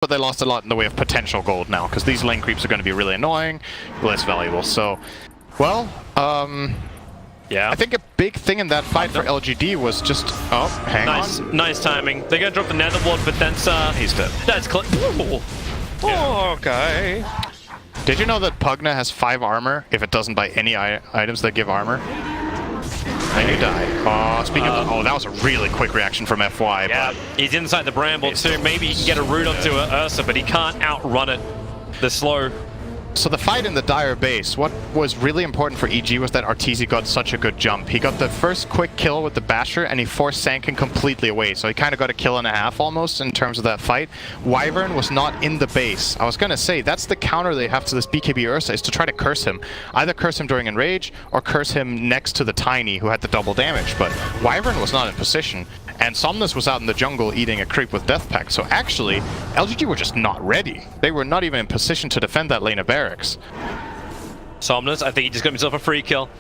but they lost a lot in the way of potential gold now, because these lane creeps are going to be really annoying, less valuable. So, well, yeah. I think a big thing in that fight for LGD was just... Oh, hang on. Nice timing. They're going to drop the nether ward, but then... He's dead. That's Yeah. Okay. Did you know that Pugna has 5 armor if it doesn't buy any items that give armor? And you die. Oh, speaking of... Oh, that was a really quick reaction from FY. Yeah, but he's inside the bramble too. Maybe he can get a root onto Ursa, but he can't outrun it. The slow. So the fight in the Dire base, what was really important for EG was that Arteezy got such a good jump. He got the first quick kill with the Basher, and he forced Sankin completely away. So he kind of got a kill and a half almost in terms of that fight. Wyvern was not in the base. I was going to say, that's the counter they have to this BKB Ursa, is to try to curse him. Either curse him during Enrage, or curse him next to the Tiny, who had the double damage. But Wyvern was not in position. And Somnus was out in the jungle eating a creep with Death Pact. So actually, LGD were just not ready. They were not even in position to defend that lane of barracks. Somnus, I think he just got himself a free kill.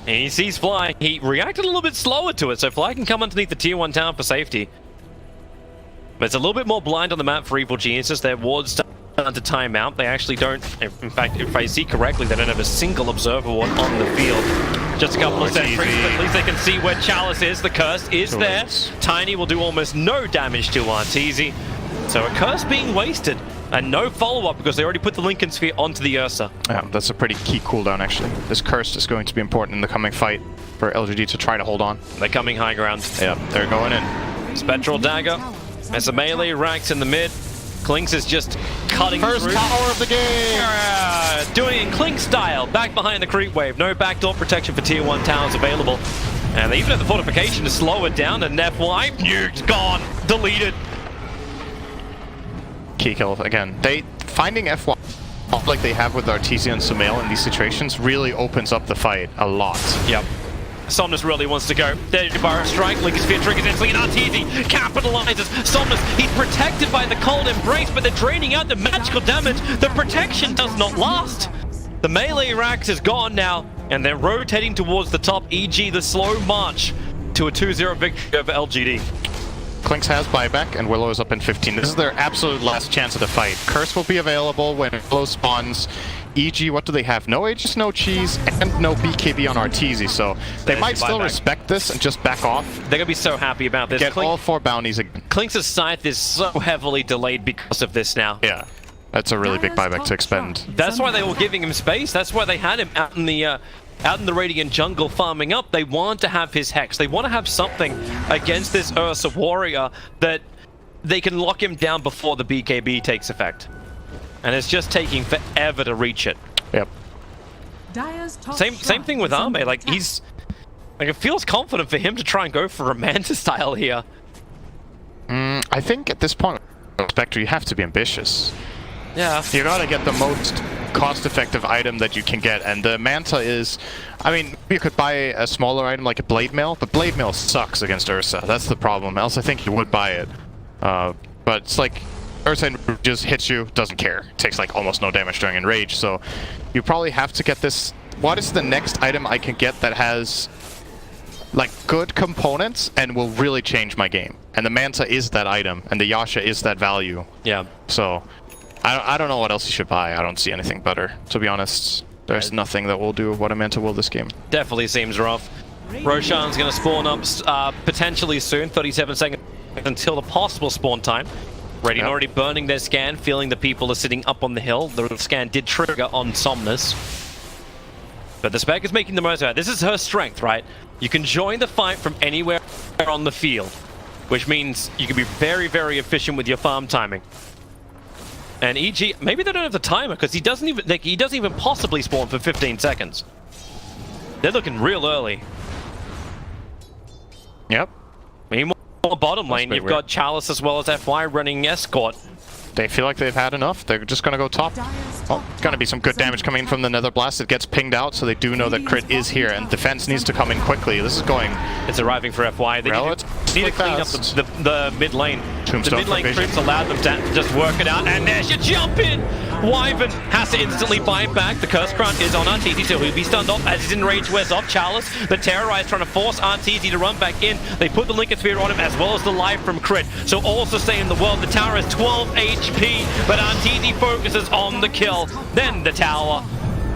And he sees Fly. He reacted a little bit slower to it, so Fly can come underneath the tier 1 town for safety. But it's a little bit more blind on the map for Evil Geniuses. Their wards start to time out. They actually don't, in fact, if I see correctly, they don't have a single observer ward on the field. Just a couple of sentries, but at least they can see where Chalice is. The curse is there. Tiny will do almost no damage to Arteezy. So a curse being wasted, and no follow-up because they already put the Lincoln Sphere onto the Ursa. Yeah, that's a pretty key cooldown, actually. This curse is going to be important in the coming fight for LGD to try to hold on. They're coming high ground. Yeah, they're going in. Spectral Dagger. As a melee racks in the mid. Klinks is just cutting First through. tower of the game! Doing it in Klink style, back behind the creep wave. No backdoor protection for tier 1 towers available. And they even have the fortification to slow it down, and FY, nuked, gone, deleted. Key kill again. Finding FY like they have with Arteezy and Sumail in these situations really opens up the fight a lot. Yep. Somnus really wants to go. There's your Fire Strike, Lincoln Sphere triggers instantly, and Arteezy capitalizes. Somnus, he's protected by the Cold Embrace, but they're draining out the magical damage. The protection does not last. The melee racks is gone now, and they're rotating towards the top, e.g. the slow march to a 2-0 victory over LGD. Klinks has buyback, and Willow is up in 15. This is their absolute last chance of the fight. Curse will be available when Willow spawns. EG, what do they have? No Aegis, no Cheese, and no BKB on Arteezy, so they might still respect this and just back off. They're going to be so happy about this. Get all 4 bounties again. Klinks' Scythe is so heavily delayed because of this now. Yeah, that's a really big buyback to expend. That's why they were giving him space. That's why they had him out in the Radiant jungle farming up. They want to have his Hex. They want to have something against this Ursa warrior that they can lock him down before the BKB takes effect. And it's just taking forever to reach it. Yep. Same thing with Ame. Like it feels confident for him to try and go for a Manta style here. I think at this point, Spectre, you have to be ambitious. Yeah. You gotta get the most cost-effective item that you can get, and the Manta is... I mean, you could buy a smaller item like a Blade Mail, but Blade Mail sucks against Ursa. That's the problem. Else I think you would buy it. But it's like... Ursa just hits you, doesn't care. Takes like almost no damage during Enrage, so you probably have to get this. What is the next item I can get that has like good components and will really change my game? And the Manta is that item, and the Yasha is that value. Yeah. So I don't know what else you should buy. I don't see anything better, to be honest. There's nothing that will do what a Manta will this game. Definitely seems rough. Roshan's going to spawn up potentially soon, 37 seconds until the possible spawn time. Radiant already burning their scan, feeling the people are sitting up on the hill. The scan did trigger on Somnus. But the Spec is making the most of it. This is her strength, right? You can join the fight from anywhere on the field, which means you can be very, very efficient with your farm timing. And EG, maybe they don't have the timer, because he doesn't even possibly spawn for 15 seconds. They're looking real early. Yep. Meanwhile, bottom lane, you've got Chalice as well as FY running escort. They feel like they've had enough. They're just going to go top. Oh, gonna be some good damage coming in from the Nether Blast. It gets pinged out, so they do know that crit is here, and defense needs to come in quickly. This is going... It's arriving for FY. They need to clean up the mid lane. The mid lane creeps allowed them to just work it out, and there's your jump in! Wyvern has to instantly buy it back. The Curse Crown is on RTZ, so he'll be stunned off as his enrage wears off. Chalice, the Terrorize, trying to force RTZ to run back in. They put the Lincoln Sphere on him, as well as the life from Crit. So all sustain in the world. The tower has 12 HP, but RTZ focuses on the kill. Then the tower.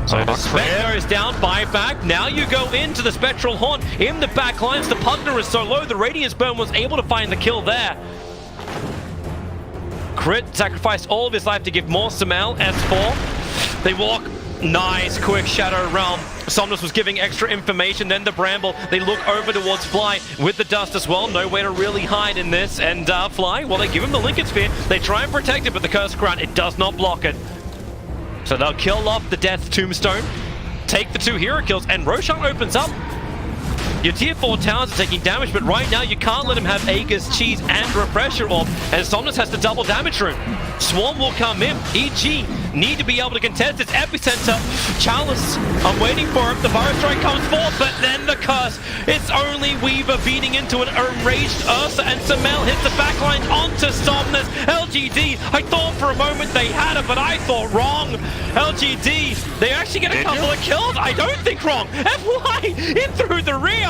So the Spectre is down, buyback. Now you go into the Spectral Haunt in the back lines. The Pugner is so low, the Radiance Burn was able to find the kill there. Crit sacrificed all of his life to give more Sumail. S4. They walk. Nice, quick Shadow Realm. Somnus was giving extra information, then the Bramble. They look over towards Fly with the Dust as well. Nowhere to really hide in this. And Fly, well, they give him the Lincoln Sphere. They try and protect it, but the Curse Crown, it does not block it. So they'll kill off the Death Tombstone, take the 2 hero kills, and Roshan opens up. Your tier 4 towers are taking damage, but right now you can't let him have Aegis, Cheese, and Refresher off, and Somnus has to double damage room. Swarm will come in. EG need to be able to contest its epicenter. Chalice, I'm waiting for him. The Fire Strike comes forth, but then the curse. It's only Weaver beating into an enraged Ursa, and Sumail hits the backline onto Somnus. LGD, I thought for a moment they had it, but I thought wrong. LGD, they actually get a couple of kills. I don't think wrong. FY in through the rear.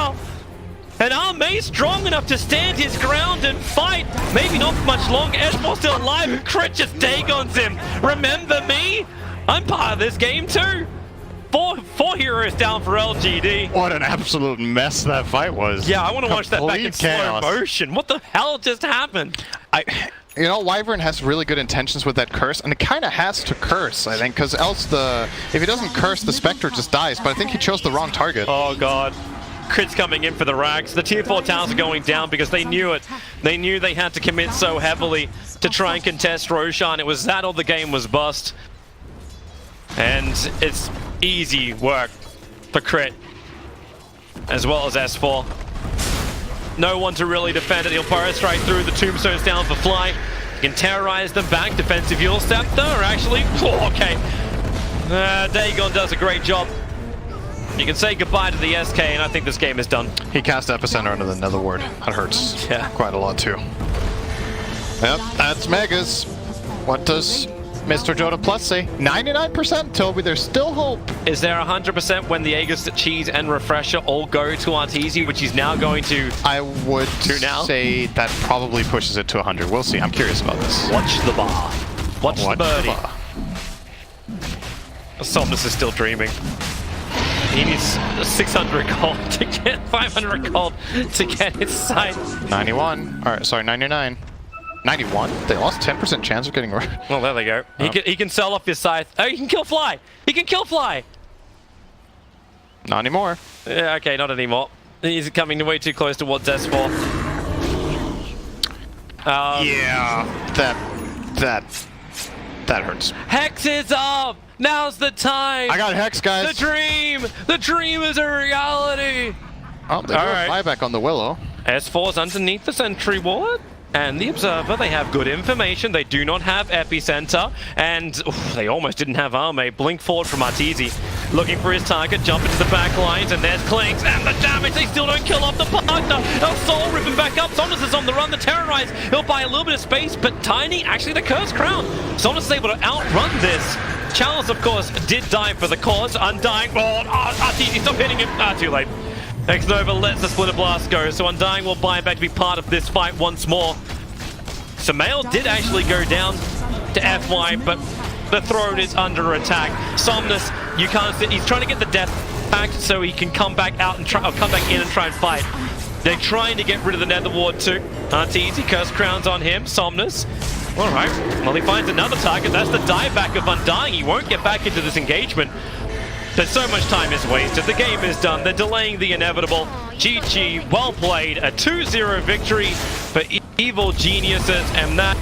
And Armay strong enough to stand his ground and fight. Maybe not for much longer. S4 still alive. Crit just Dagons him. Remember me? I'm part of this game too. Four heroes down for LGD. What an absolute mess that fight was. Yeah, I want to watch that back in slow motion. What the hell just happened? You know, Wyvern has really good intentions with that curse, and it kind of has to curse, I think, because else if he doesn't curse, the Spectre just dies. But I think he chose the wrong target. Oh god. Crit's coming in for the rags. The tier 4 towers are going down because they knew it. They knew they had to commit so heavily to try and contest Roshan. It was that or the game was bust. And it's easy work for Crit, as well as S4. No one to really defend it. He'll Pyro Strike through. The Tombstone's down for Fly. You can terrorize them back. Defensive Yule Scepter, or actually, okay. Dagon does a great job. You can say goodbye to the SK, and I think this game is done. He cast Epicenter under the Netherward. That hurts quite a lot, too. Yep, that's Megas. What does Mr. Dota Plus say? 99%, Toby. There's still hope. Is there 100% when the Aegis, Cheese, and Refresher all go to Arteezy, which he's now going to I would say that probably pushes it to 100. We'll see. I'm curious about this. Watch the bar. Watch the birdie. Somnus is still dreaming. He needs 600 gold to get 500 gold to get his side. 91. All right, sorry, 99. 91? They lost 10% chance of getting rid. Well, there they go. Oh. He can sell off his scythe. Oh, he can kill Fly. He can kill Fly. Not anymore. Yeah, okay, not anymore. He's coming way too close towards S4. Yeah, that hurts. Hex is up. Now's the time! I got Hex, guys! The dream! The dream is a reality! Oh, they got buyback on the Willow. S4's underneath the Sentry Ward. And the Observer, they have good information. They do not have Epicenter. And they almost didn't have Armay. Blink forward from Arteezy. Looking for his target, jump into the back lines, and there's Clinks. And the damage, they still don't kill off the partner. El Sol ripping back up. Somnus is on the run, the Terrorize. He'll buy a little bit of space, but Tiny, actually the Curse Crown. Somnus is able to outrun this. Chalice, of course, did die for the cause. Undying. Arteezy, stop hitting him. Too late. X-Nova lets the Splitter Blast go, so Undying will buy back to be part of this fight once more. Sumail did actually go down to FY, but the throne is under attack. Somnus, you can't see, he's trying to get the death back so he can come back out and come back in and try and fight. They're trying to get rid of the Nether Ward too. Arteezy, Curse Crown's on him. Somnus. Alright, well he finds another target. That's the dieback of Undying. He won't get back into this engagement. But so much time is wasted. The game is done. They're delaying the inevitable. GG, well played. A 2-0 victory for Evil Geniuses, and that